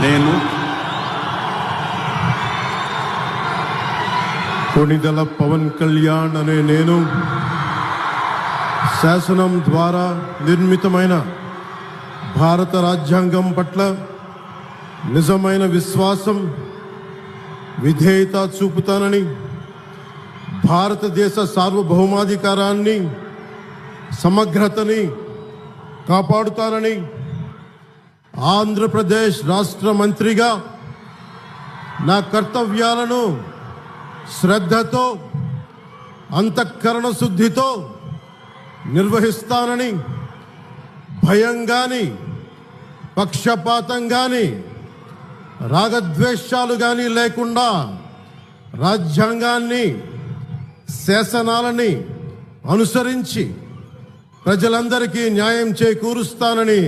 నేను కొణిదెల పవన్ కళ్యాణ్ అనే నేను శాసనం ద్వారా నిర్మితమైన భారత రాజ్యాంగం పట్ల నిజమైన విశ్వాసం, విధేయత చూపుతానని, భారతదేశ సార్వభౌమాధికారాన్ని, సమగ్రతని కాపాడుతానని, ఆంధ్రప్రదేశ్ రాష్ట్ర మంత్రిగా నా కర్తవ్యాలను శ్రద్ధతో, అంతఃకరణ శుద్ధితో నిర్వహిస్తానని, భయం గాని, పక్షపాతం గాని, రాగద్వేషాలు గాని లేకుండా రాజ్యాంగాన్ని, శాసనాలని అనుసరించి ప్రజలందరికీ న్యాయం చేకూరుస్తానని